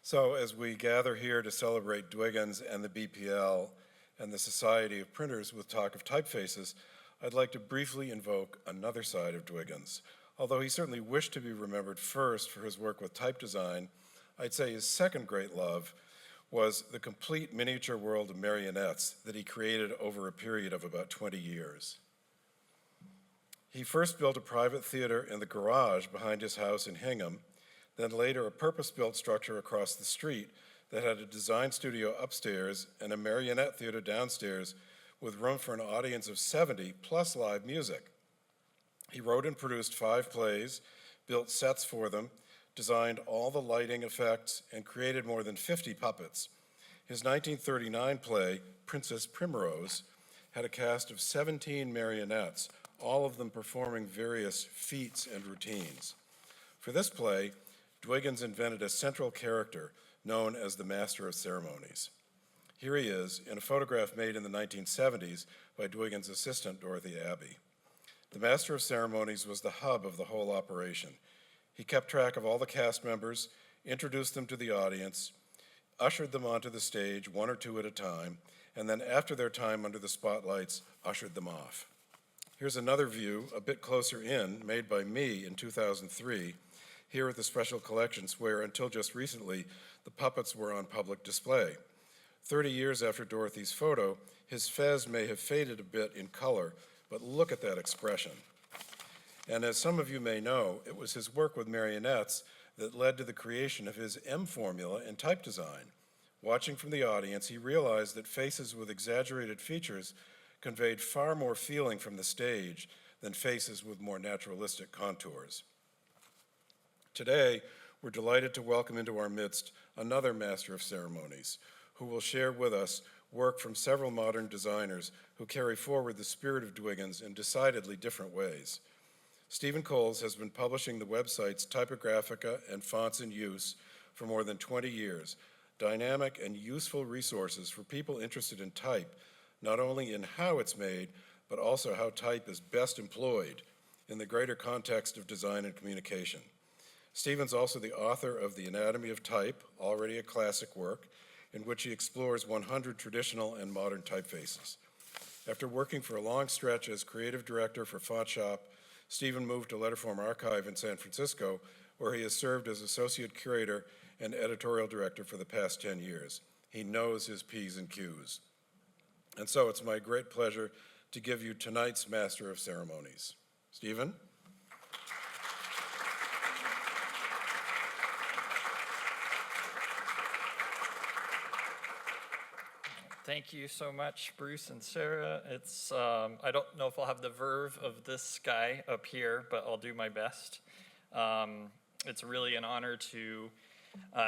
So as we gather here to celebrate Dwiggins and the BPL and the Society of Printers with talk of typefaces, I'd like to briefly invoke another side of Dwiggins. Although he certainly wished to be remembered first for his work with type design, I'd say his second great love was the complete miniature world of marionettes that he created over a period of about 20 years. He first built a private theater in the garage behind his house in Hingham, then later a purpose-built structure across the street that had a design studio upstairs and a marionette theater downstairs with room for an audience of 70 plus live music. He wrote and produced 5 plays, built sets for them, designed all the lighting effects, and created more than 50 puppets. His 1939 play, Princess Primrose, had a cast of 17 marionettes, all of them performing various feats and routines. For this play, Dwiggins invented a central character known as the Master of Ceremonies. Here he is in a photograph made in the 1970s by Dwiggins' assistant, Dorothy Abbey. The Master of Ceremonies was the hub of the whole operation. He kept track of all the cast members, introduced them to the audience, ushered them onto the stage, 1 or 2 at a time, and then after their time under the spotlights, ushered them off. Here's another view, a bit closer in, made by me in 2003, here at the Special Collections, where until just recently, the puppets were on public display. 30 years after Dorothy's photo, his fez may have faded a bit in color, but look at that expression. And as some of you may know, it was his work with marionettes that led to the creation of his M formula in type design. Watching from the audience, he realized that faces with exaggerated features conveyed far more feeling from the stage than faces with more naturalistic contours. Today, we're delighted to welcome into our midst another Master of Ceremonies who will share with us work from several modern designers who carry forward the spirit of Dwiggins in decidedly different ways. Stephen Coles has been publishing the websites Typographica and Fonts in Use for more than 20 years, dynamic and useful resources for people interested in type, not only in how it's made, but also how type is best employed in the greater context of design and communication. Stephen's also the author of The Anatomy of Type, already a classic work, in which he explores 100 traditional and modern typefaces. After working for a long stretch as creative director for Font Shop, Stephen moved to Letterform Archive in San Francisco, where he has served as associate curator and editorial director for the past 10 years. He knows his P's and Q's. And so it's my great pleasure to give you tonight's Master of Ceremonies. Stephen? Thank you so much, Bruce and Sarah. It's I don't know if I'll have the verve of this guy up here, but I'll do my best. It's really an honor to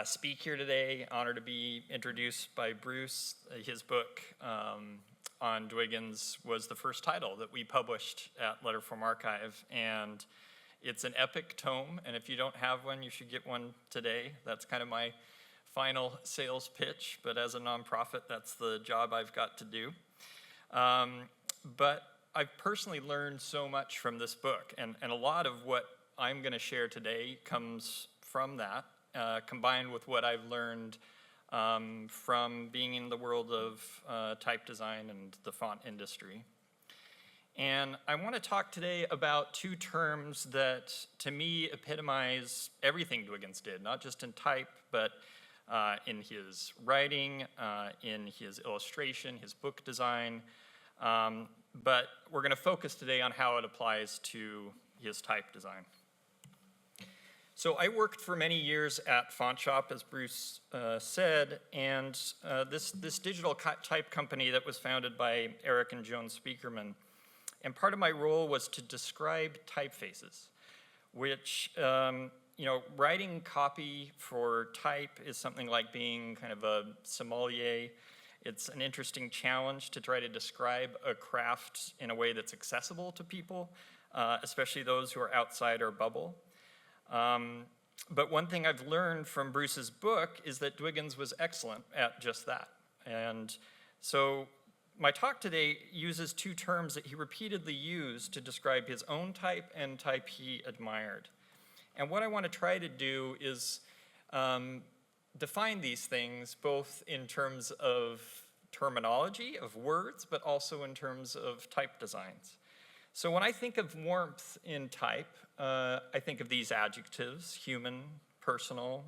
speak here today, honor to be introduced by Bruce. His book on Dwiggins was the first title that we published at Letterform Archive, and it's an epic tome, and if you don't have one, you should get one today. That's kind of my final sales pitch, but as a nonprofit, that's the job I've got to do. But I've personally learned so much from this book, and a lot of what I'm going to share today comes from that, combined with what I've learned from being in the world of type design and the font industry. And I want to talk today about 2 terms that, to me, epitomize everything Dwiggins did, not just in type, but in his writing, in his illustration, his book design, but we're going to focus today on how it applies to his type design. So I worked for many years at Font Shop, as Bruce said, and this digital type company that was founded by Eric and Joan Spiekerman, and part of my role was to describe typefaces, which writing copy for type is something like being kind of a sommelier. It's an interesting challenge to try to describe a craft in a way that's accessible to people, especially those who are outside our bubble. But one thing I've learned from Bruce's book is that Dwiggins was excellent at just that. And so my talk today uses 2 terms that he repeatedly used to describe his own type and type he admired. And what I want to try to do is define these things both in terms of terminology, of words, but also in terms of type designs. So when I think of warmth in type, I think of these adjectives: human, personal,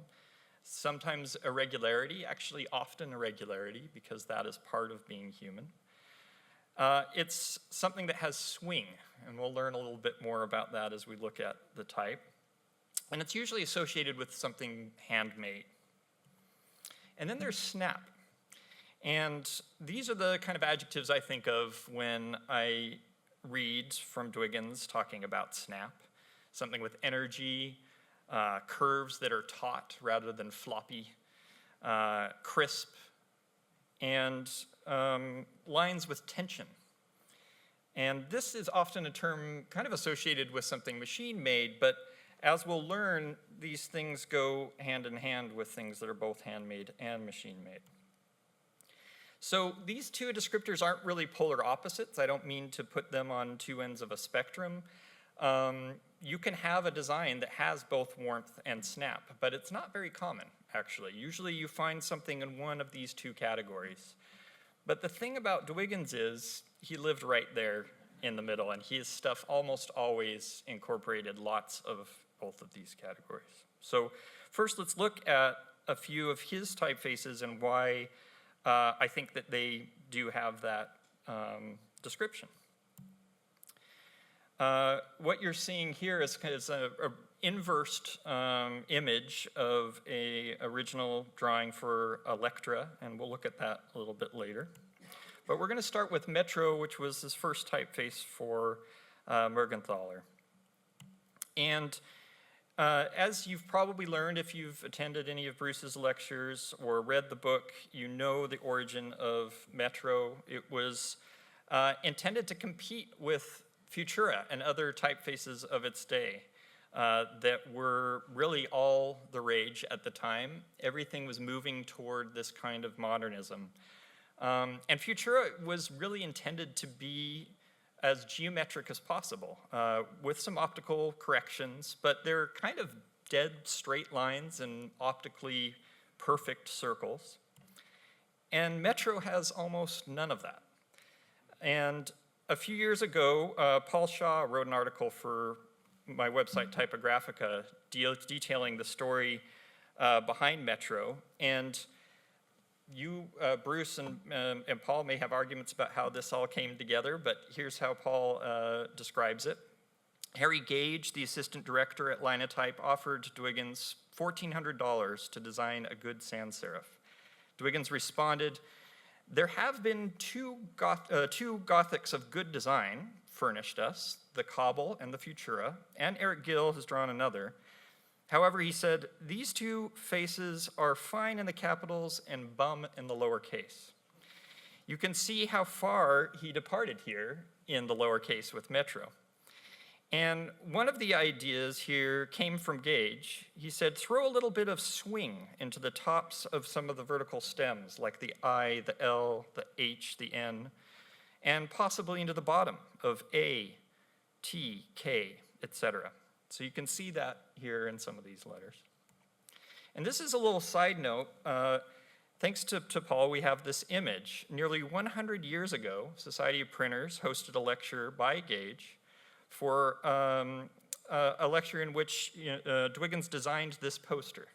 sometimes irregularity, actually often irregularity, because that is part of being human. It's something that has swing, and we'll learn a little bit more about that as we look at the type. And it's usually associated with something handmade. And then there's snap. And these are the kind of adjectives I think of when I read from Dwiggins talking about snap. Something with energy, curves that are taut rather than floppy, crisp, and lines with tension. And this is often a term kind of associated with something machine-made, but as we'll learn, these things go hand in hand with things that are both handmade and machine-made. So these two descriptors aren't really polar opposites. I don't mean to put them on two ends of a spectrum. You can have a design that has both warmth and snap, but it's not very common, actually. Usually you find something in one of these two categories. But the thing about Dwiggins is he lived right there in the middle, and his stuff almost always incorporated lots of both of these categories. So first, let's look at a few of his typefaces and why I think that they do have that description. What you're seeing here is an inversed image of an original drawing for Electra, and we'll look at that a little bit later. But we're going to start with Metro, which was his first typeface for Mergenthaler. And as you've probably learned if you've attended any of Bruce's lectures or read the book, you know the origin of Metro. It was intended to compete with Futura and other typefaces of its day that were really all the rage at the time. Everything was moving toward this kind of modernism. And Futura was really intended to be as geometric as possible, with some optical corrections, but they're kind of dead straight lines and optically perfect circles. And Metro has almost none of that. And a few years ago, Paul Shaw wrote an article for my website, Typographica, detailing the story behind Metro. And you, Bruce, and Paul may have arguments about how this all came together, but here's how Paul describes it. Harry Gage, the assistant director at Linotype, offered Dwiggins $1,400 to design a good sans serif. Dwiggins responded, "There have been two Gothics of good design furnished us, the Cobble and the Futura, and Eric Gill has drawn another. However," he said, "these two faces are fine in the capitals and bum in the lowercase." You can see how far he departed here in the lowercase with Metro. And one of the ideas here came from Gage. He said, throw a little bit of swing into the tops of some of the vertical stems, like the I, the L, the H, the N, and possibly into the bottom of A, T, K, etc. So you can see that here in some of these letters. And this is a little side note. Thanks to Paul, we have this image. Nearly 100 years ago, Society of Printers hosted a lecture by Gage for a lecture in which Dwiggins designed this poster.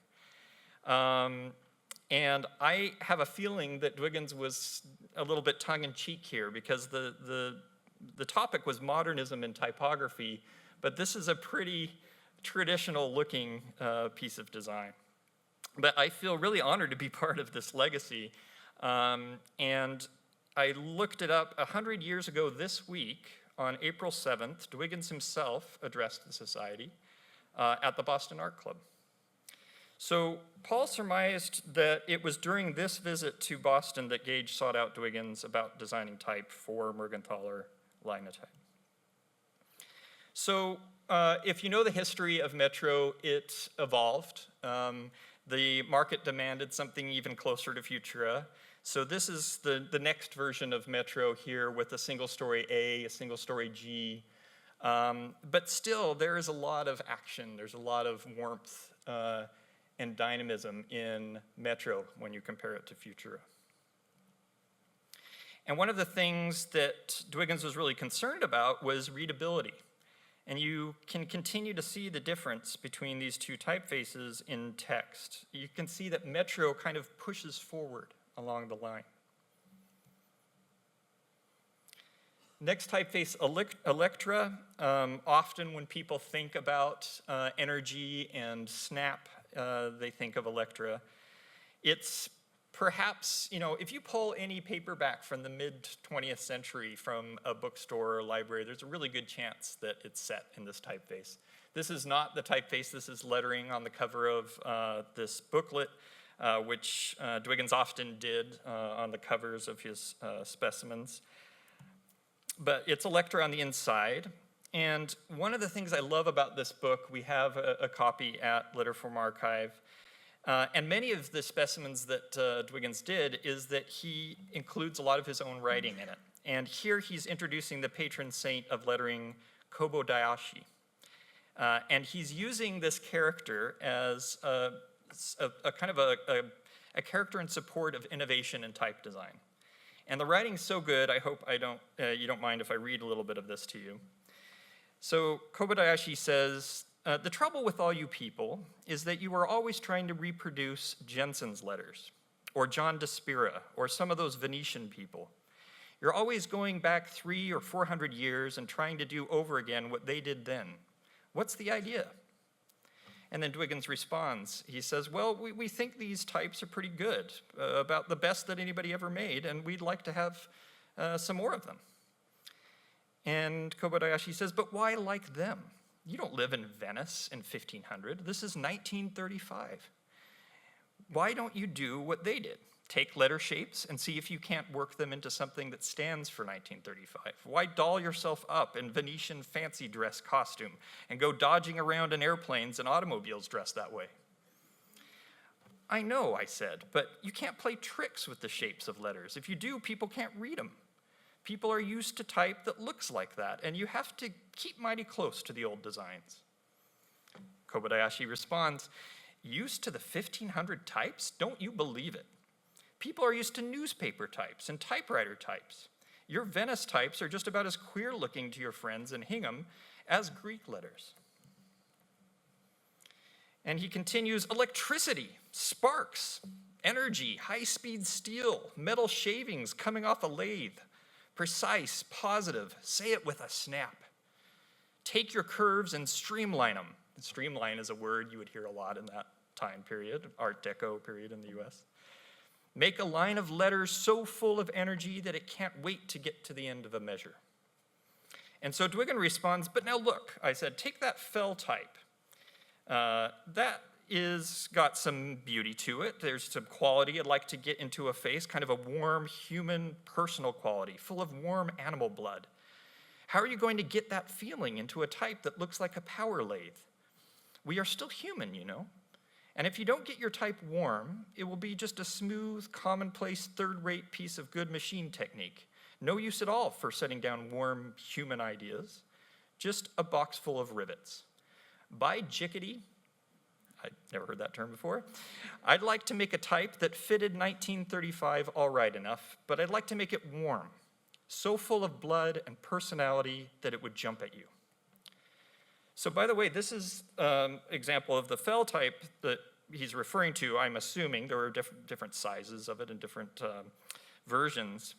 And I have a feeling that Dwiggins was a little bit tongue-in-cheek here because the topic was modernism in typography, but this is a pretty traditional-looking piece of design. But I feel really honored to be part of this legacy. And I looked it up 100 years ago this week. On April 7th, Dwiggins himself addressed the society at the Boston Art Club. So Paul surmised that it was during this visit to Boston that Gage sought out Dwiggins about designing type for Mergenthaler Linotype. So if you know the history of Metro, it evolved. The market demanded something even closer to Futura. So this is the next version of Metro here with a single story A, a single story G. But still, there is a lot of action. There's a lot of warmth and dynamism in Metro when you compare it to Futura. And one of the things that Dwiggins was really concerned about was readability. And you can continue to see the difference between these two typefaces in text. You can see that Metro kind of pushes forward along the line. Next typeface, Electra. Often when people think about energy and snap, they think of Electra. It's perhaps, if you pull any paperback from the mid-20th century from a bookstore or library, there's a really good chance that it's set in this typeface. This is not the typeface, this is lettering on the cover of this booklet, which Dwiggins often did on the covers of his specimens. But it's Electra on the inside. And one of the things I love about this book, we have a copy at Letterform Archive, and many of the specimens that Dwiggins did is that he includes a lot of his own writing in it. And here he's introducing the patron saint of lettering, Kobodayashi. And he's using this character as a kind of a character in support of innovation in type design. And the writing's so good, I hope you don't mind if I read a little bit of this to you. So Kobodayashi says, the trouble with all you people is that you are always trying to reproduce Jensen's letters, or John de Spira, or some of those Venetian people. You're always going back 300 or 400 years and trying to do over again what they did then. What's the idea? And then Dwiggins responds. He says, well, we think these types are pretty good, about the best that anybody ever made, and we'd like to have some more of them. And Kobayashi says, but why like them? You don't live in Venice in 1500. This is 1935. Why don't you do what they did? Take letter shapes and see if you can't work them into something that stands for 1935. Why doll yourself up in Venetian fancy dress costume and go dodging around in airplanes and automobiles dressed that way? I know, I said, but you can't play tricks with the shapes of letters. If you do, people can't read them. People are used to type that looks like that, and you have to keep mighty close to the old designs. Kobayashi responds, used to the 1500 types? Don't you believe it? People are used to newspaper types and typewriter types. Your Venice types are just about as queer looking to your friends in Hingham as Greek letters. And he continues, electricity, sparks, energy, high-speed steel, metal shavings coming off a lathe, precise, positive, say it with a snap. Take your curves and streamline them. Streamline is a word you would hear a lot in that time period, Art Deco period in the US. Make a line of letters so full of energy that it can't wait to get to the end of a measure. And so Dwiggins responds, but now look, I said, take that fell type. That is got some beauty to it. There's some quality I'd like to get into a face, kind of a warm, human, personal quality, full of warm animal blood. How are you going to get that feeling into a type that looks like a power lathe? We are still human, you know. And if you don't get your type warm, it will be just a smooth, commonplace, third-rate piece of good machine technique. No use at all for setting down warm human ideas. Just a box full of rivets. By jickety, I'd never heard that term before. I'd like to make a type that fitted 1935 all right enough, but I'd like to make it warm, so full of blood and personality that it would jump at you. So by the way, this is an example of the fell type that he's referring to. I'm assuming there were different sizes of it and different versions.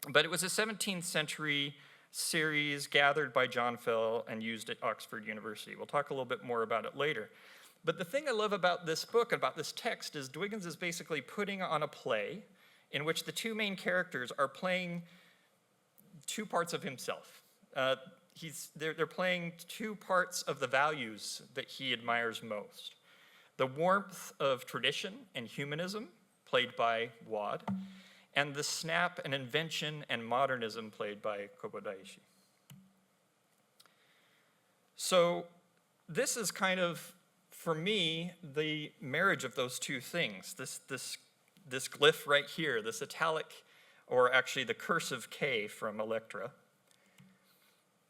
But it was a 17th century series gathered by John Fell and used at Oxford University. We'll talk a little bit more about it later. But the thing I love about this book, about this text, is Dwiggins is basically putting on a play in which the two main characters are playing two parts of himself. They're playing two parts of the values that he admires most. The warmth of tradition and humanism, played by Wad, and the snap and invention and modernism, played by Kobayashi. So this is kind of, for me, the marriage of those two things. This glyph right here, this italic, or actually the cursive K from Electra.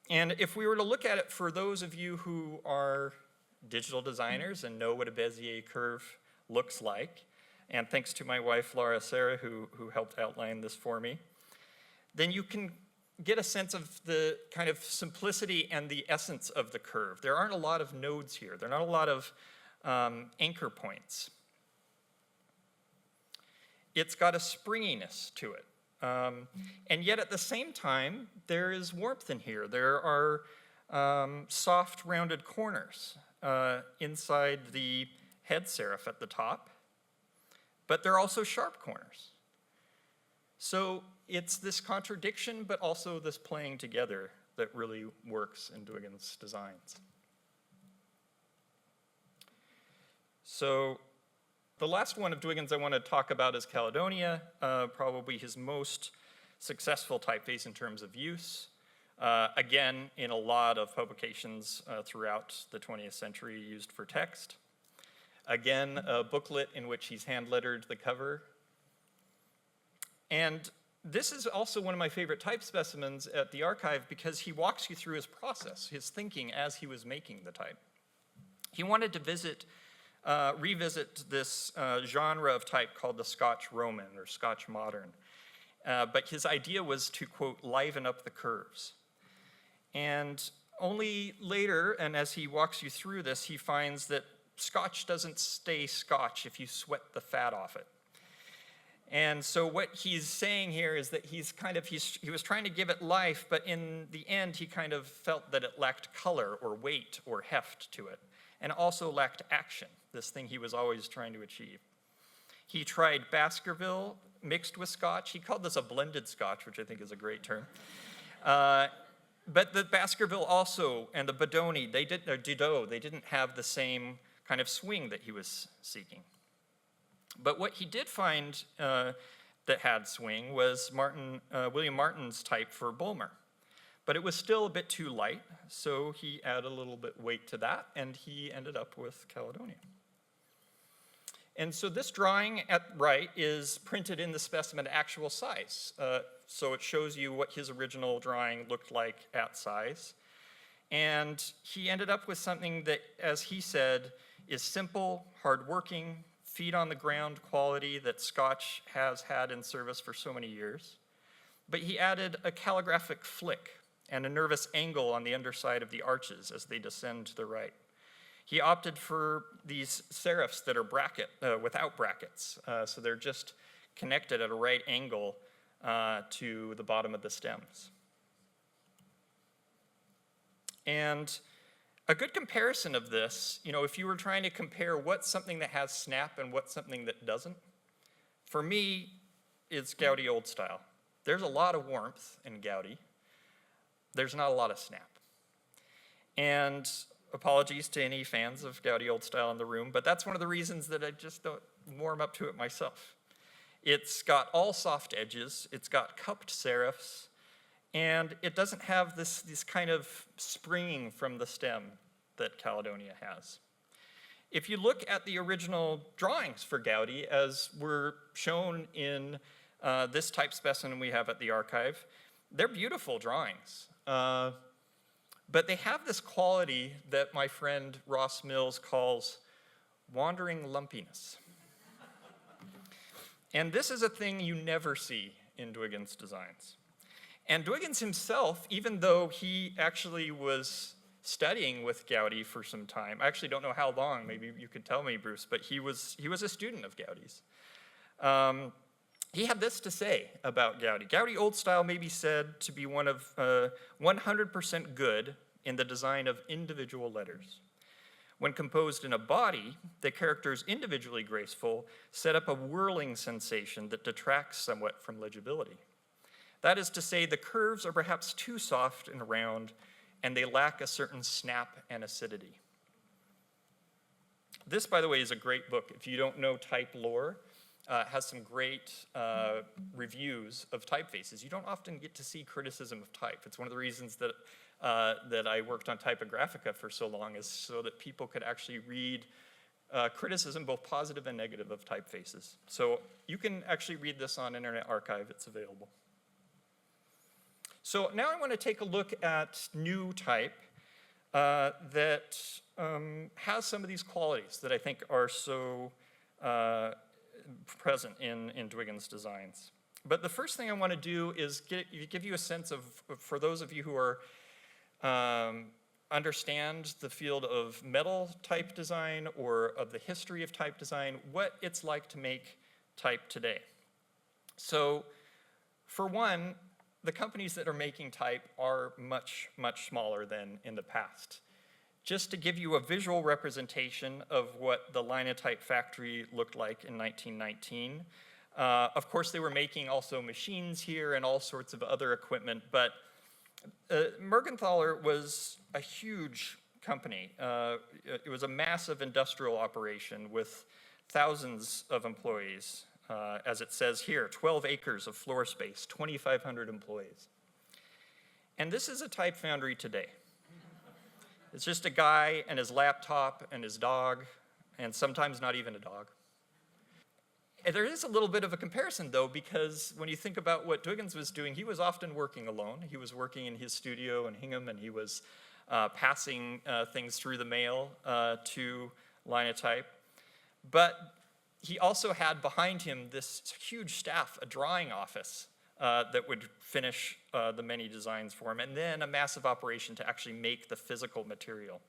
And if we were to look at it for those of you who are digital designers and know what a Bezier curve looks like, and thanks to my wife, Laura Serra, who helped outline this for me, then you can get a sense of the kind of simplicity and the essence of the curve. There aren't a lot of nodes here. There are not a lot of anchor points. It's got a springiness to it. And yet at the same time, there is warmth in here. There are soft, rounded corners inside the head serif at the top, but there are also sharp corners. So it's this contradiction, but also this playing together that really works in Dwiggins' designs. So the last one of Dwiggins I want to talk about is Caledonia, probably his most successful typeface in terms of use. Again, in a lot of publications throughout the 20th century used for text. Again, a booklet in which he's hand-lettered the cover. And this is also one of my favorite type specimens at the archive because he walks you through his process, his thinking as he was making the type. He wanted to revisit this genre of type called the Scotch Roman or Scotch Modern. But his idea was to, quote, liven up the curves. And only later, and as he walks you through this, he finds that Scotch doesn't stay Scotch if you sweat the fat off it. And so what he's saying here is that he was trying to give it life, but in the end, he kind of felt that it lacked color or weight or heft to it, and also lacked action, this thing he was always trying to achieve. He tried Baskerville mixed with Scotch. He called this a blended Scotch, which I think is a great term. But the Baskerville also, and the Bodoni, Didot, they didn't have the same kind of swing that he was seeking. But what he did find that had swing was William Martin's type for Bulmer. But it was still a bit too light, so he added a little bit weight to that, and he ended up with Caledonia. And so this drawing at right is printed in the specimen actual size. So it shows you what his original drawing looked like at size. And he ended up with something that, as he said, is simple, hardworking, feet on the ground quality that Scotch has had in service for so many years. But he added a calligraphic flick and a nervous angle on the underside of the arches as they descend to the right. He opted for these serifs that are without brackets, so they're just connected at a right angle to the bottom of the stems. And a good comparison of this, if you were trying to compare what's something that has snap and what's something that doesn't, for me, it's Gaudi old style. There's a lot of warmth in Gaudi. There's not a lot of snap. And apologies to any fans of Gaudi old style in the room, but that's one of the reasons that I just don't warm up to it myself. It's got all soft edges, it's got cupped serifs, and it doesn't have this kind of springing from the stem that Caledonia has. If you look at the original drawings for Gaudi, as were shown in this type specimen we have at the archive, they're beautiful drawings. But they have this quality that my friend Ross Mills calls wandering lumpiness. And this is a thing you never see in Dwiggins' designs. And Dwiggins himself, even though he actually was studying with Gaudi for some time, I actually don't know how long, maybe you could tell me, Bruce, but he was a student of Gaudi's. He had this to say about Gaudi. Gaudi old style may be said to be one of 100% good in the design of individual letters. When composed in a body, the characters individually graceful set up a whirling sensation that detracts somewhat from legibility. That is to say, the curves are perhaps too soft and round, and they lack a certain snap and acidity. This, by the way, is a great book. If you don't know type lore, has some great reviews of typefaces. You don't often get to see criticism of type. It's one of the reasons that I worked on Typographica for so long, is so that people could actually read criticism, both positive and negative, of typefaces. So you can actually read this on Internet Archive. It's available. So now I want to take a look at new type that has some of these qualities that I think are so present in Dwiggins' designs. But the first thing I want to do is give you a sense of, for those of you who are understand the field of metal type design or of the history of type design, what it's like to make type today. So for one, the companies that are making type are much, much smaller than in the past. Just to give you a visual representation of what the Linotype factory looked like in 1919, of course they were making also machines here and all sorts of other equipment, but Mergenthaler was a huge company. It was a massive industrial operation with thousands of employees. As it says here, 12 acres of floor space, 2,500 employees. And this is a type foundry today. It's just a guy and his laptop and his dog, and sometimes not even a dog. And there is a little bit of a comparison, though, because when you think about what Dwiggins was doing, he was often working alone. He was working in his studio in Hingham, and he was passing things through the mail to Linotype. But he also had behind him this huge staff, a drawing office that would finish the many designs for him, and then a massive operation to actually make the physical material.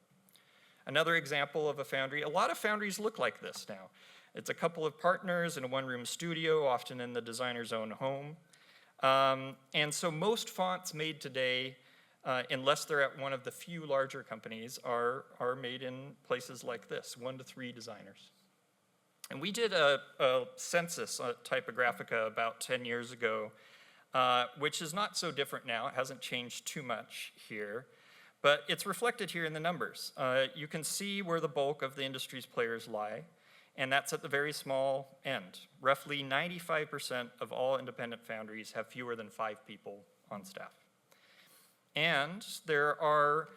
Another example of a foundry, a lot of foundries look like this now. It's a couple of partners in a one-room studio, often in the designer's own home. And so most fonts made today, unless they're at one of the few larger companies, are made in places like this, 1 to 3 designers. And we did a census at Typographica about 10 years ago, which is not so different now. It hasn't changed too much here, but it's reflected here in the numbers. You can see where the bulk of the industry's players lie, and that's at the very small end. Roughly 95% of all independent foundries have fewer than 5 people on staff. And there are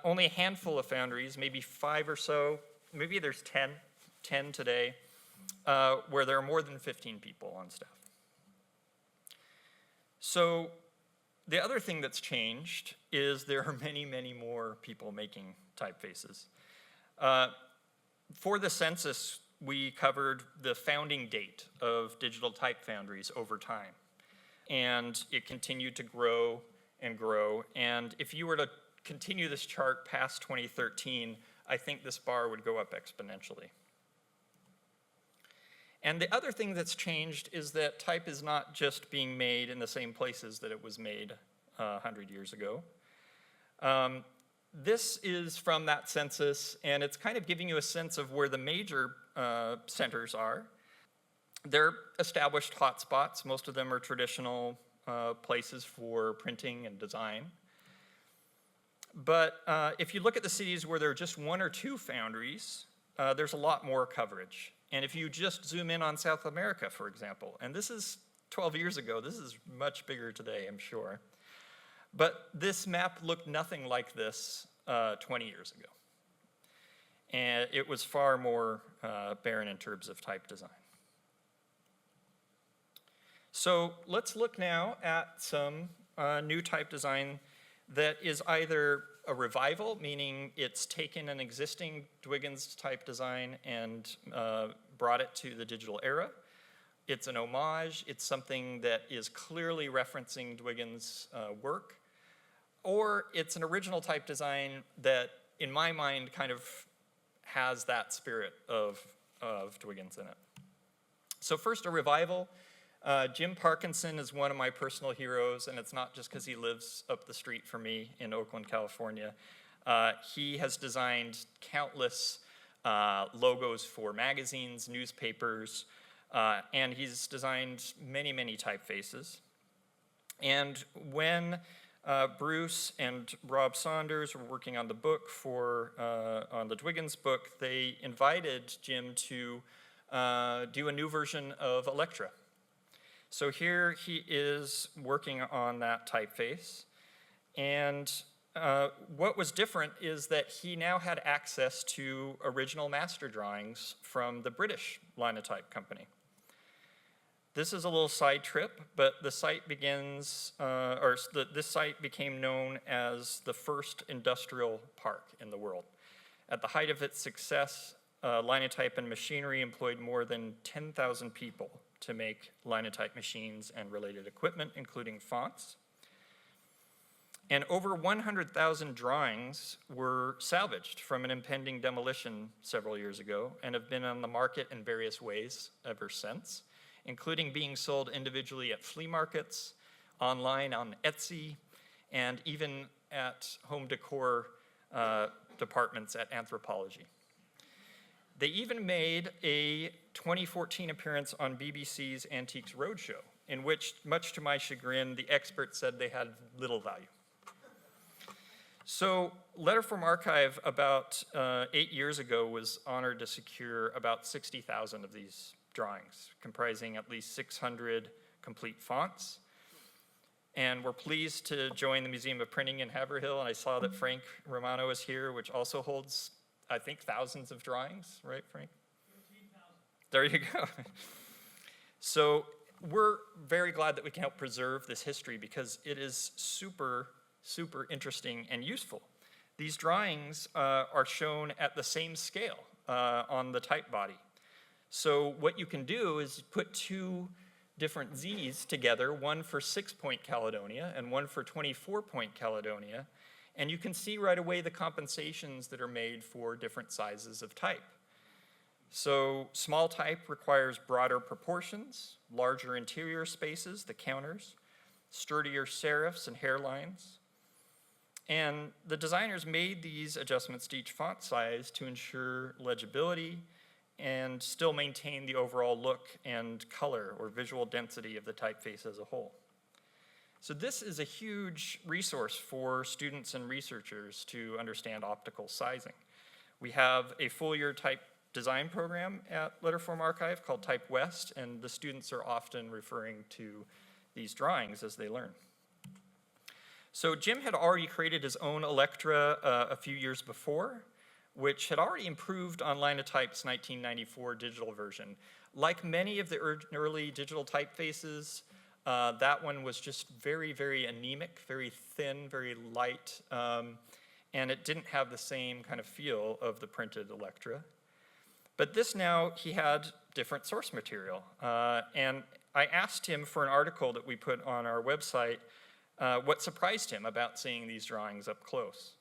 only a handful of foundries, maybe 5 or so, maybe there's 10 today, where there are more than 15 people on staff. So the other thing that's changed is there are many, many more people making typefaces. For the census, we covered the founding date of digital type foundries over time. And it continued to grow and grow. And if you were to continue this chart past 2013, I think this bar would go up exponentially. And the other thing that's changed is that type is not just being made in the same places that it was made 100 years ago. This is from that census, and it's kind of giving you a sense of where the major centers are. They're established hotspots. Most of them are traditional places for printing and design. But if you look at the cities where there are just 1 or 2 foundries, there's a lot more coverage. And if you just zoom in on South America, for example, and this is 12 years ago, this is much bigger today, I'm sure. But this map looked nothing like this 20 years ago. And it was far more barren in terms of type design. So let's look now at some new type design that is either a revival, meaning it's taken an existing Dwiggins type design and brought it to the digital era. It's an homage. It's something that is clearly referencing Dwiggins' work. Or it's an original type design that, in my mind, kind of has that spirit of Dwiggins in it. So first, a revival. Jim Parkinson is one of my personal heroes, and it's not just because he lives up the street from me in Oakland, California. He has designed countless logos for magazines, newspapers, and he's designed many, many typefaces. And when Bruce and Rob Saunders were working on the book on the Dwiggins book, they invited Jim to do a new version of Electra. So here he is working on that typeface. And what was different is that he now had access to original master drawings from the British Linotype company. This is a little side trip, but the site begins, this site became known as the first industrial park in the world. At the height of its success, Linotype and machinery employed more than 10,000 people to make Linotype machines and related equipment, including fonts. And over 100,000 drawings were salvaged from an impending demolition several years ago and have been on the market in various ways ever since, including being sold individually at flea markets, online on Etsy, and even at home decor departments at Anthropology. They even made a 2014 appearance on BBC's Antiques Roadshow, in which, much to my chagrin, the experts said they had little value. So Letter from Archive about 8 years ago was honored to secure about 60,000 of these drawings, comprising at least 600 complete fonts. And we're pleased to join the Museum of Printing in Haverhill, and I saw that Frank Romano is here, which also holds, I think, thousands of drawings, right, Frank? 13,000. There you go. So we're very glad that we can help preserve this history because it is super interesting and useful. These drawings are shown at the same scale on the type body. So what you can do is put two different Z's together, one for 6-point Caledonia and one for 24-point Caledonia, and you can see right away the compensations that are made for different sizes of type. So small type requires broader proportions, larger interior spaces, the counters, sturdier serifs and hairlines. And the designers made these adjustments to each font size to ensure legibility and still maintain the overall look and color or visual density of the typeface as a whole. So this is a huge resource for students and researchers to understand optical sizing. We have a full-year type design program at Letterform Archive called Type West, and the students are often referring to these drawings as they learn. So Jim had already created his own Electra a few years before, which had already improved on Linotype's 1994 digital version. Like many of the early digital typefaces, that one was just very anemic, very thin, very light, and it didn't have the same kind of feel of the printed Electra. But this now, he had different source material. And I asked him for an article that we put on our website, what surprised him about seeing these drawings up close.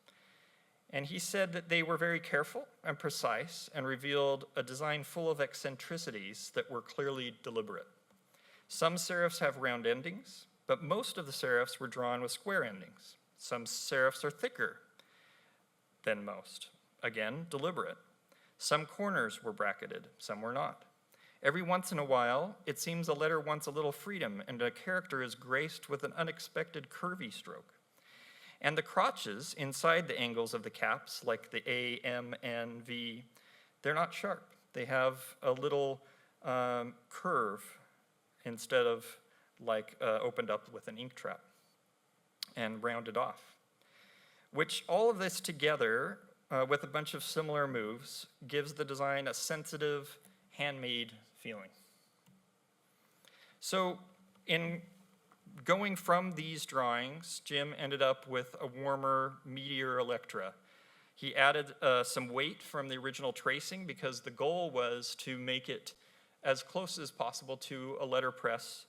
And he said that they were very careful and precise and revealed a design full of eccentricities that were clearly deliberate. Some serifs have round endings, but most of the serifs were drawn with square endings. Some serifs are thicker than most. Again, deliberate. Some corners were bracketed, some were not. Every once in a while, it seems a letter wants a little freedom and a character is graced with an unexpected curvy stroke. And the crotches inside the angles of the caps, like the A, M, N, V, they're not sharp. They have a little curve instead of like opened up with an ink trap and rounded off. Which all of this together with a bunch of similar moves gives the design a sensitive, handmade feeling. So in going from these drawings, Jim ended up with a warmer, meatier Electra. He added some weight from the original tracing because the goal was to make it as close as possible to a letterpress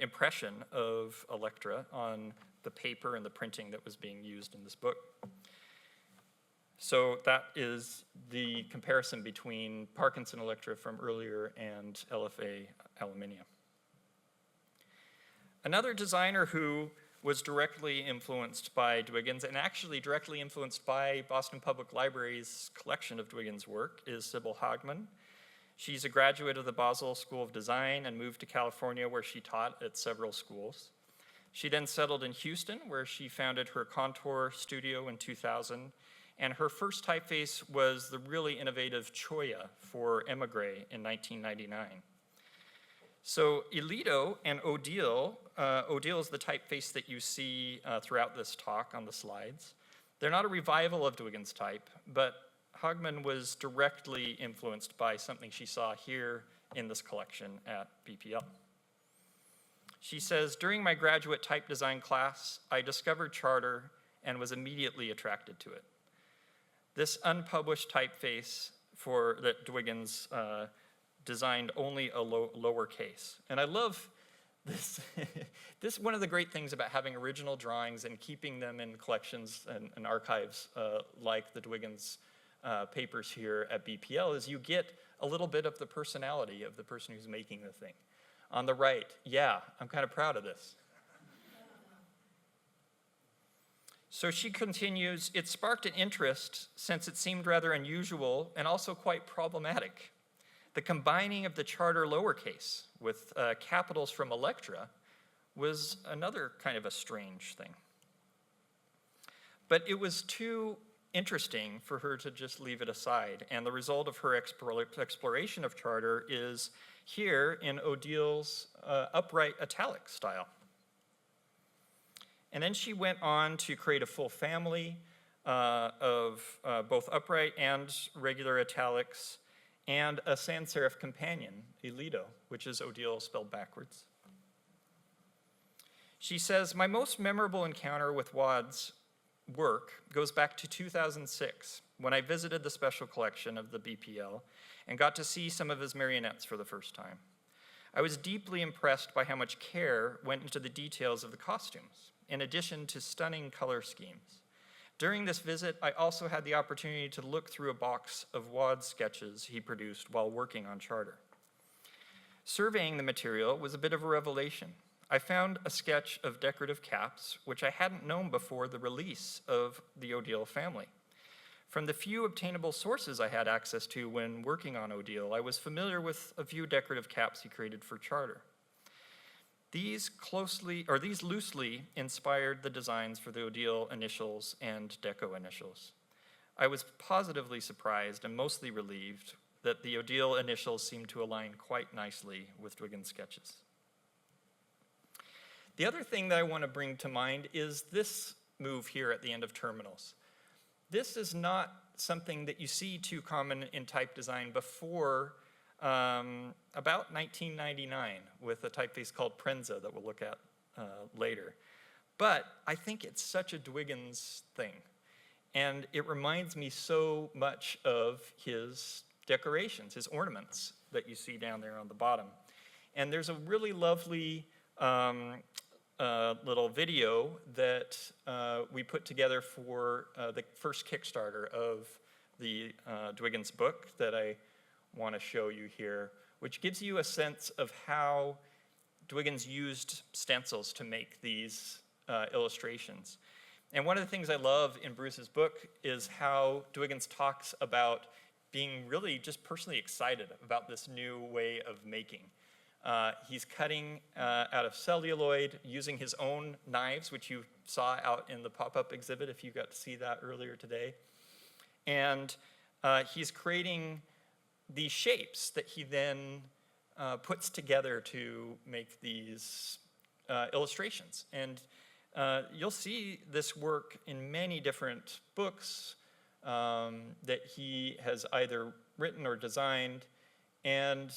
impression of Electra on the paper and the printing that was being used in this book. So that is the comparison between Parkinson Electra from earlier and LFA Aluminium. Another designer who was directly influenced by Dwiggins and actually directly influenced by Boston Public Library's collection of Dwiggins' work is Sybil Hagman. She's a graduate of the Basel School of Design and moved to California where she taught at several schools. She then settled in Houston where she founded her Contour studio in 2000, and her first typeface was the really innovative Choya for Emigre in 1999. So Ilido and Odile, Odile is the typeface that you see throughout this talk on the slides. They're not a revival of Dwiggins' type, but Hagman was directly influenced by something she saw here in this collection at BPL. She says, during my graduate type design class, I discovered Charter and was immediately attracted to it. This unpublished typeface that Dwiggins designed only a lowercase. And I love this. This one of the great things about having original drawings and keeping them in collections and archives like the Dwiggins papers here at BPL is you get a little bit of the personality of the person who's making the thing. On the right, yeah, I'm kind of proud of this. So she continues, it sparked an interest since it seemed rather unusual and also quite problematic. The combining of the Charter lowercase with capitals from Electra was another kind of a strange thing. But it was too interesting for her to just leave it aside, and the result of her exploration of Charter is here in Odil's upright italic style. And then she went on to create a full family of both upright and regular italics, and a sans serif companion, Elito, which is Odile spelled backwards. She says, my most memorable encounter with Wad's work goes back to 2006, when I visited the special collection of the BPL and got to see some of his marionettes for the first time. I was deeply impressed by how much care went into the details of the costumes, in addition to stunning color schemes. During this visit, I also had the opportunity to look through a box of Wad's sketches he produced while working on Charter. Surveying the material was a bit of a revelation. I found a sketch of decorative caps, which I hadn't known before the release of the Odile family. From the few obtainable sources I had access to when working on Odile, I was familiar with a few decorative caps he created for Charter. These loosely inspired the designs for the Odile initials and Deco initials. I was positively surprised and mostly relieved that the Odile initials seemed to align quite nicely with Dwiggins' sketches. The other thing that I want to bring to mind is this move here at the end of terminals. This is not something that you see too common in type design before about 1999 with a typeface called Prenza that we'll look at later. But I think it's such a Dwiggins thing. And it reminds me so much of his decorations, his ornaments that you see down there on the bottom. And there's a really lovely little video that we put together for the first Kickstarter of the Dwiggins book that I want to show you here, which gives you a sense of how Dwiggins used stencils to make these illustrations. And one of the things I love in Bruce's book is how Dwiggins talks about being really just personally excited about this new way of making. He's cutting out of celluloid using his own knives, which you saw out in the pop-up exhibit if you got to see that earlier today. And he's creating these shapes that he then puts together to make these illustrations. And you'll see this work in many different books that he has either written or designed, and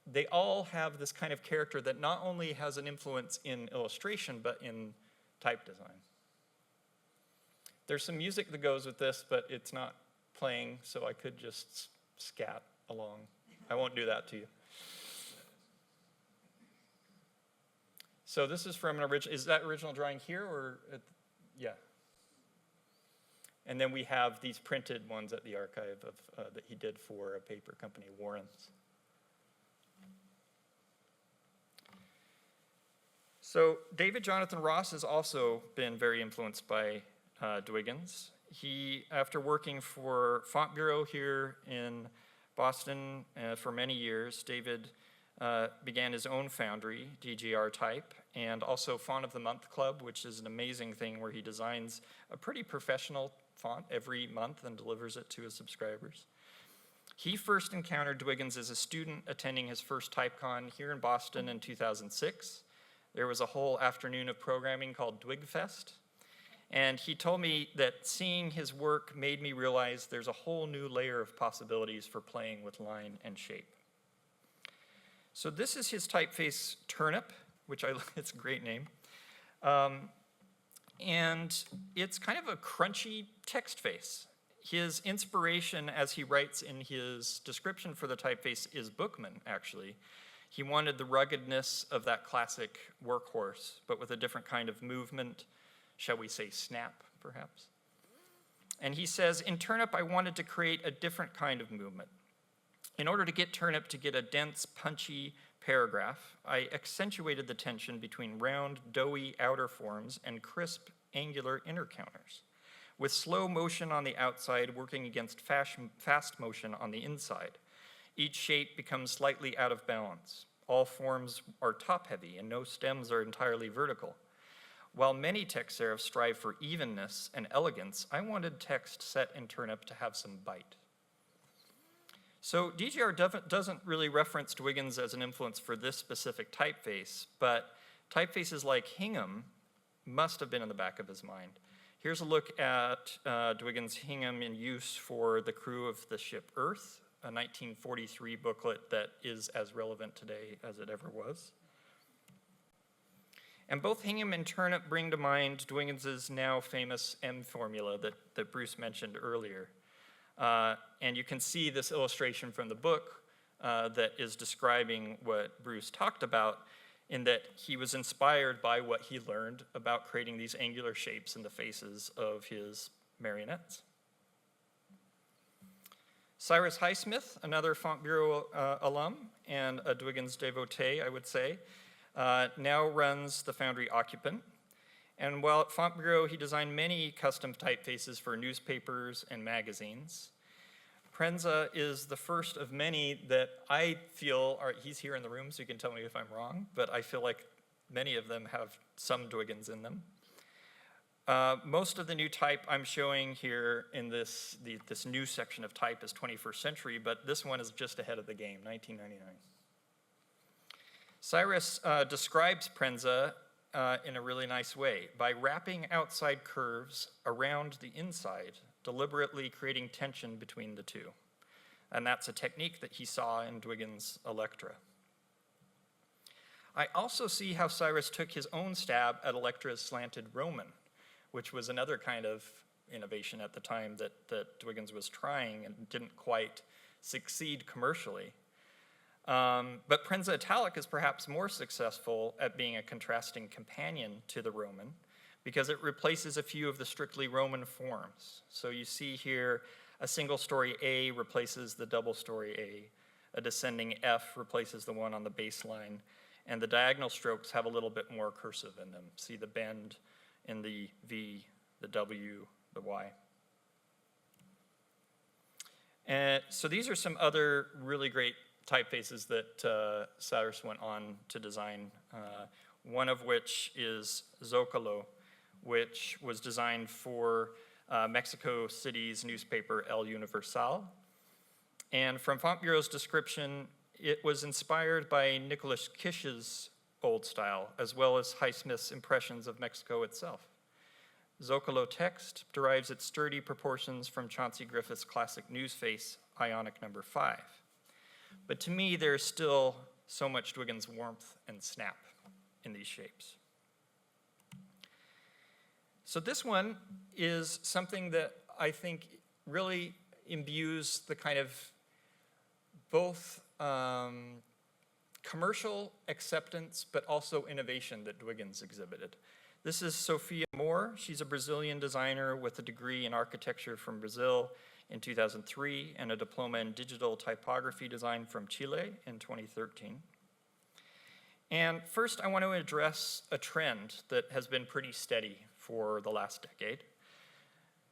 they all have this kind of character that not only has an influence in illustration, but in type design. There's some music that goes with this, but it's not playing, so I could just scat along. I won't do that to you. So this is from an original, is that original drawing here or, yeah. And then we have these printed ones at the archive of, that he did for a paper company, Warren's. So David Jonathan Ross has also been very influenced by Dwiggins. He, after working for Font Bureau here in Boston for many years, David began his own foundry, DGR Type, and also Font of the Month Club, which is an amazing thing where he designs a pretty professional font every month and delivers it to his subscribers. He first encountered Dwiggins as a student attending his first TypeCon here in Boston in 2006. There was a whole afternoon of programming called Dwigfest. And he told me that seeing his work made me realize there's a whole new layer of possibilities for playing with line and shape. So this is his typeface Turnip, which it's a great name. And it's kind of a crunchy text face. His inspiration, as he writes in his description for the typeface, is Bookman, actually. He wanted the ruggedness of that classic workhorse, but with a different kind of movement, shall we say snap, perhaps. And he says, in Turnip, I wanted to create a different kind of movement. In order to get Turnip to get a dense, punchy paragraph, I accentuated the tension between round, doughy outer forms and crisp, angular inner counters, with slow motion on the outside working against fast motion on the inside. Each shape becomes slightly out of balance. All forms are top-heavy, and no stems are entirely vertical. While many text serifs strive for evenness and elegance, I wanted text set in Turnip to have some bite. So DGR doesn't really reference Dwiggins as an influence for this specific typeface, but typefaces like Hingham must have been in the back of his mind. Here's a look at Dwiggins' Hingham in use for the crew of the ship Earth, a 1943 booklet that is as relevant today as it ever was. And both Hingham and Turnip bring to mind Dwiggins' now famous M formula that Bruce mentioned earlier. And you can see this illustration from the book that is describing what Bruce talked about, in that he was inspired by what he learned about creating these angular shapes in the faces of his marionettes. Cyrus Highsmith, another Font Bureau alum and a Dwiggins devotee, I would say, now runs the Foundry Occupant. And while at Font Bureau, he designed many custom typefaces for newspapers and magazines. Prenza is the first of many that I feel he's here in the room, so you can tell me if I'm wrong, but I feel like many of them have some Dwiggins in them. Most of the new type I'm showing here in this new section of type is 21st century, but this one is just ahead of the game, 1999. Cyrus describes Prenza in a really nice way by wrapping outside curves around the inside, deliberately creating tension between the two. And that's a technique that he saw in Dwiggins' Electra. I also see how Cyrus took his own stab at Electra's slanted Roman, which was another kind of innovation at the time that Dwiggins was trying and didn't quite succeed commercially. But Prenza Italic is perhaps more successful at being a contrasting companion to the Roman, because it replaces a few of the strictly Roman forms. So you see here a single story A replaces the double story a descending F replaces the one on the baseline, and the diagonal strokes have a little bit more cursive in them. See the bend in the V, the W, the Y. And so these are some other really great typefaces that Cyrus went on to design, one of which is Zocalo, which was designed for Mexico City's newspaper El Universal. And from Font Bureau's description, it was inspired by Nicholas Kish's old style, as well as Highsmith's impressions of Mexico itself. Zocalo text derives its sturdy proportions from Chauncey Griffith's classic newsface, Ionic number 5. But to me, there's still so much Dwiggins warmth and snap in these shapes. So this one is something that I think really imbues the kind of both commercial acceptance but also innovation that Dwiggins exhibited. This is Sophia Moore. She's a Brazilian designer with a degree in architecture from Brazil in 2003 and a diploma in digital typography design from Chile in 2013. And first, I want to address a trend that has been pretty steady for the last decade.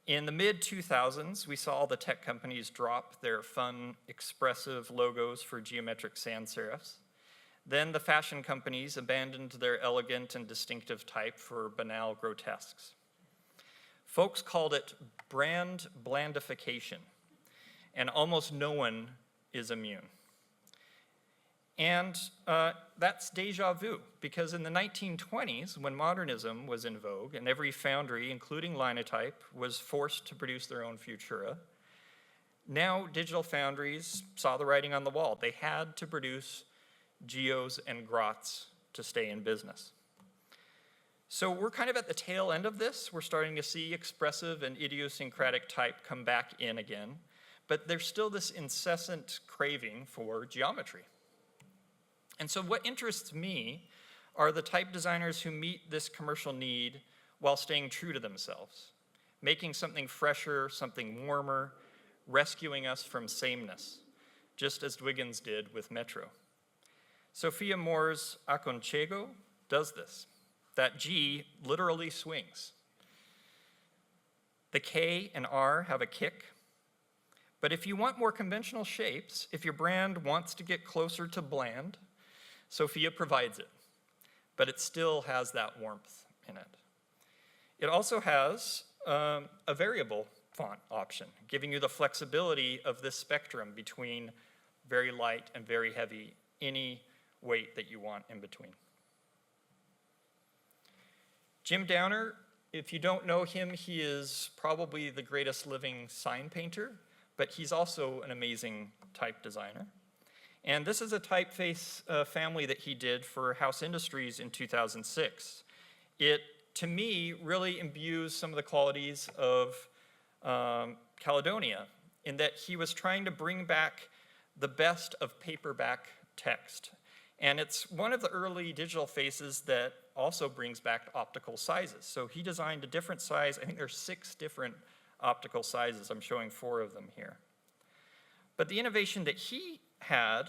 In the mid-2000s, we saw the tech companies drop their fun, expressive logos for geometric sans serifs. Then the fashion companies abandoned their elegant and distinctive type for banal grotesques. Folks called it brand blandification, and almost no one is immune. And that's deja vu, because in the 1920s, when modernism was in vogue, and every foundry, including Linotype, was forced to produce their own Futura, now digital foundries saw the writing on the wall. They had to produce geos, and grots to stay in business. So we're kind of at the tail end of this. We're starting to see expressive and idiosyncratic type come back in again, but there's still this incessant craving for geometry. And so what interests me are the type designers who meet this commercial need while staying true to themselves, making something fresher, something warmer, rescuing us from sameness, just as Dwiggins did with Metro. Sophia Moore's Aconchego does this. That G literally swings. The K and R have a kick. But if you want more conventional shapes, if your brand wants to get closer to bland, Sophia provides it. But it still has that warmth in it. It also has a variable font option, giving you the flexibility of this spectrum between very light and very heavy, any weight that you want in between. Jim Downer, if you don't know him, he is probably the greatest living sign painter, but he's also an amazing type designer. And this is a typeface family that he did for House Industries in 2006. It, to me, really imbues some of the qualities of Caledonia, in that he was trying to bring back the best of paperback text. And it's one of the early digital faces that also brings back optical sizes. So he designed a different size. I think there's 6 different optical sizes. I'm showing 4 of them here. But the innovation that he had,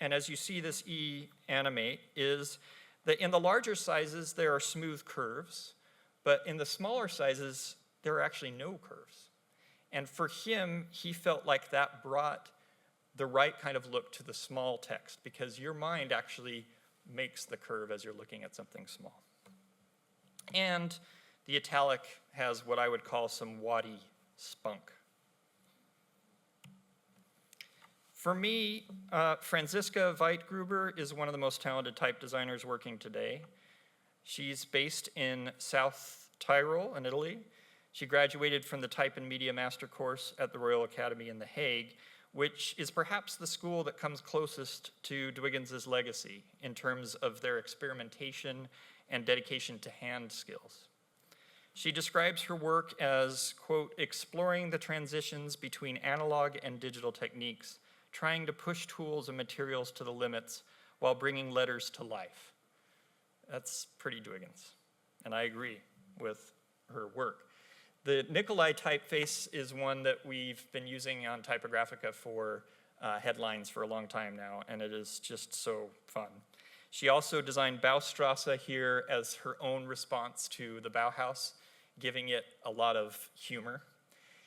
and as you see this E animate, is that in the larger sizes, there are smooth curves, but in the smaller sizes, there are actually no curves. And for him, he felt like that brought the right kind of look to the small text, because your mind actually makes the curve as you're looking at something small. And the italic has what I would call some waddy spunk. For me, Franziska Weitgruber is one of the most talented type designers working today. She's based in South Tyrol in Italy. She graduated from the Type and Media Master course at the Royal Academy in The Hague, which is perhaps the school that comes closest to Dwiggins' legacy in terms of their experimentation and dedication to hand skills. She describes her work as, quote, exploring the transitions between analog and digital techniques, trying to push tools and materials to the limits while bringing letters to life. That's pretty Dwiggins, and I agree with her work. The Nikolai typeface is one that we've been using on Typographica for headlines for a long time now, and it is just so fun. She also designed Baustrasse here as her own response to the Bauhaus, giving it a lot of humor.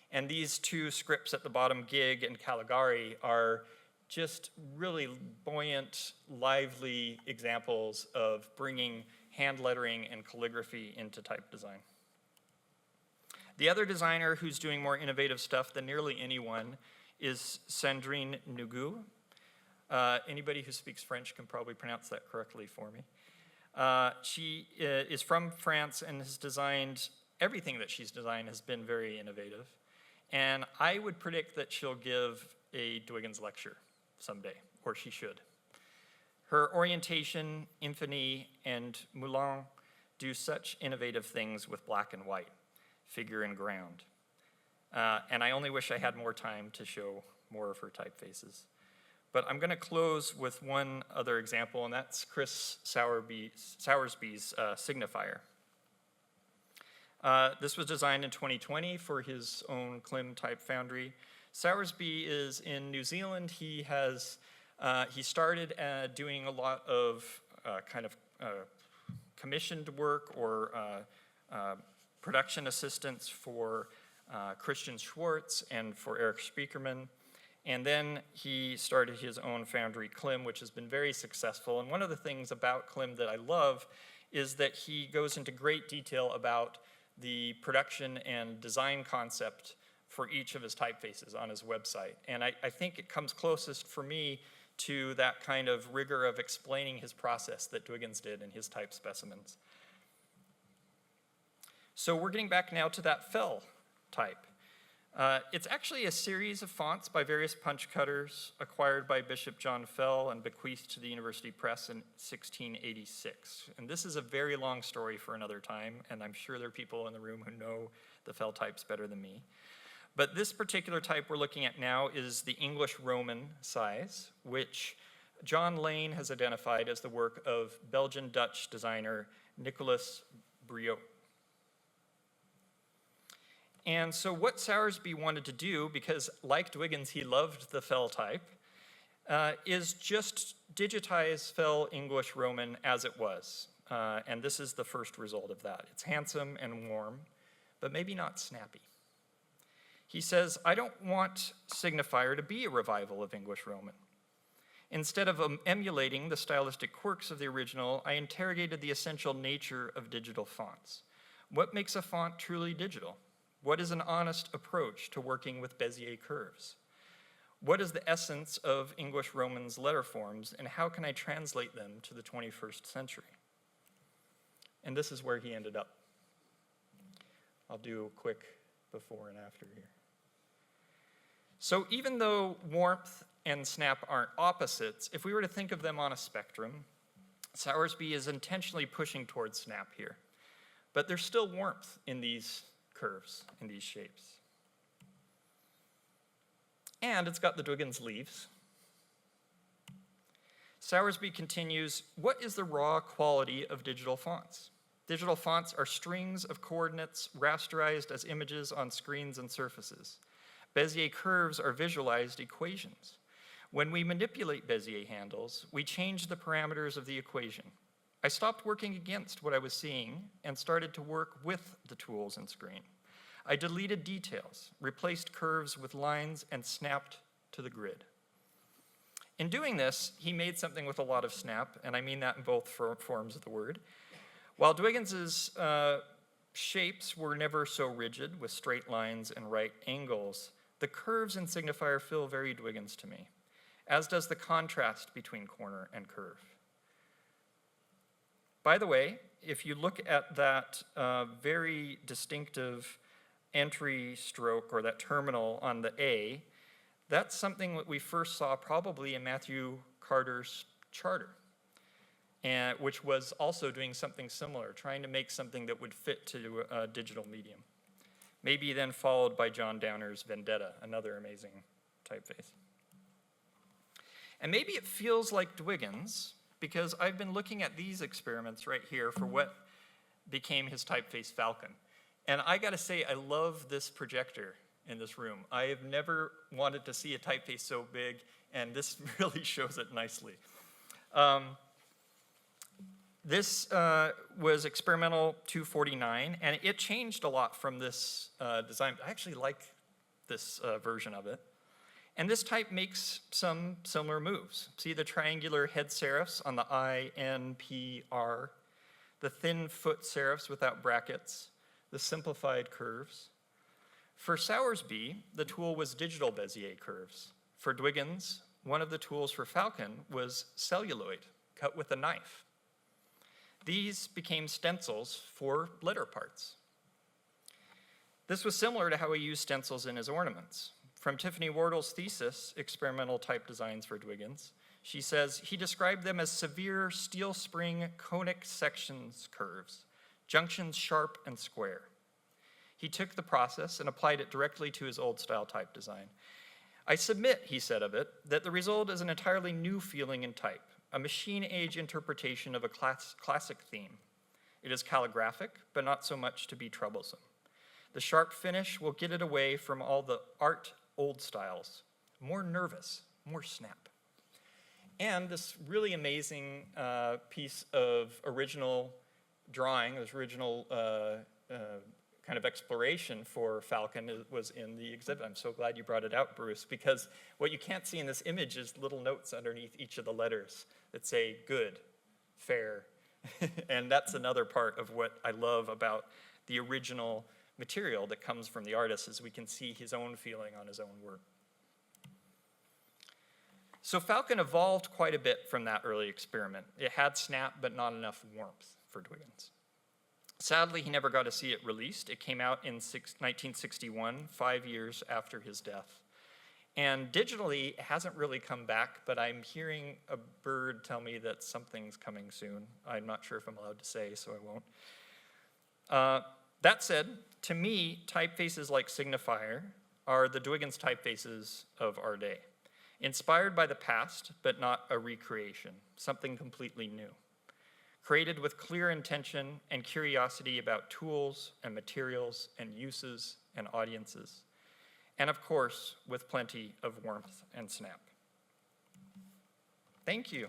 And these 2 scripts at the bottom, Gig and Caligari, are just really buoyant, lively examples of bringing hand lettering and calligraphy into type design. The other designer who's doing more innovative stuff than nearly anyone is Sandrine Nugu. Anybody who speaks French can probably pronounce that correctly for me. She is from France and has designed, everything that she's designed has been very innovative. And I would predict that she'll give a Dwiggins lecture someday, or she should. Her orientation, Infini, and Moulin do such innovative things with black and white, figure and ground. And I only wish I had more time to show more of her typefaces. But I'm going to close with one other example, and that's Chris Soursby's signifier. This was designed in 2020 for his own Klim type foundry. Soursby is in New Zealand. He started doing a lot of commissioned work or production assistance for Christian Schwartz and for Eric Spiekermann. And then he started his own foundry, Klim, which has been very successful. And one of the things about Klim that I love is that he goes into great detail about the production and design concept for each of his typefaces on his website. And I think it comes closest for me to that kind of rigor of explaining his process that Dwiggins did in his type specimens. So we're getting back now to that fell type. It's actually a series of fonts by various punch cutters acquired by Bishop John Fell and bequeathed to the University Press in 1686. And this is a very long story for another time, and I'm sure there are people in the room who know the Fell types better than me. But this particular type we're looking at now is the English Roman size, which John Lane has identified as the work of Belgian-Dutch designer Nicolas Briot. And so what Soursby wanted to do, because like Dwiggins, he loved the Fell type, is just digitize Fell English Roman as it was. And this is the first result of that. It's handsome and warm, but maybe not snappy. He says, I don't want Signifier to be a revival of English Roman. Instead of emulating the stylistic quirks of the original, I interrogated the essential nature of digital fonts. What makes a font truly digital? What is an honest approach to working with Bezier curves? What is the essence of English Roman's letter forms, and how can I translate them to the 21st century? And this is where he ended up. I'll do a quick before and after here. So even though warmth and snap aren't opposites, if we were to think of them on a spectrum, Soursby is intentionally pushing towards snap here. But there's still warmth in these curves, in these shapes. And it's got the Dwiggins leaves. Soursby continues, what is the raw quality of digital fonts? Digital fonts are strings of coordinates rasterized as images on screens and surfaces. Bezier curves are visualized equations. When we manipulate Bezier handles, we change the parameters of the equation. I stopped working against what I was seeing and started to work with the tools and screen. I deleted details, replaced curves with lines, and snapped to the grid. In doing this, he made something with a lot of snap, and I mean that in both forms of the word. While Dwiggins's shapes were never so rigid with straight lines and right angles, the curves in Signifier feel very Dwiggins to me, as does the contrast between corner and curve. By the way, if you look at that very distinctive entry stroke or that terminal on the A, that's something that we first saw probably in Matthew Carter's Charter, which was also doing something similar, trying to make something that would fit to a digital medium. Maybe then followed by John Downer's Vendetta, another amazing typeface. And maybe it feels like Dwiggins, because I've been looking at these experiments right here for what became his typeface Falcon. And I gotta say, I love this projector in this room. I have never wanted to see a typeface so big, and this really shows it nicely. This was experimental 249, and it changed a lot from this design. I actually like this version of it. And this type makes some similar moves. See the triangular head serifs on the I, N, P, R, the thin foot serifs without brackets, the simplified curves. For Soursby, the tool was digital Bezier curves. For Dwiggins, one of the tools for Falcon was celluloid, cut with a knife. These became stencils for letter parts. This was similar to how he used stencils in his ornaments. From Tiffany Wardle's thesis, Experimental Type Designs for Dwiggins, she says, he described them as severe steel spring conic sections curves, junctions sharp and square. He took the process and applied it directly to his old style type design. I submit, he said of it, that the result is an entirely new feeling in type, a machine-age interpretation of a classic theme. It is calligraphic, but not so much to be troublesome. The sharp finish will get it away from all the art old styles, more nervous, more snap. And this really amazing piece of original drawing, this original kind of exploration for Falcon was in the exhibit. I'm so glad you brought it out, Bruce, because what you can't see in this image is little notes underneath each of the letters that say good, fair, and that's another part of what I love about the original material that comes from the artist, is we can see his own feeling on his own work. So Falcon evolved quite a bit from that early experiment. It had snap, but not enough warmth for Dwiggins. Sadly, he never got to see it released. It came out in 1961, 5 years after his death. And digitally, it hasn't really come back, but I'm hearing a bird tell me that something's coming soon. I'm not sure if I'm allowed to say, so I won't. That said, to me, typefaces like signifier are the Dwiggins typefaces of our day. Inspired by the past, but not a recreation, something completely new. Created with clear intention and curiosity about tools and materials and uses and audiences. And of course, with plenty of warmth and snap. Thank you.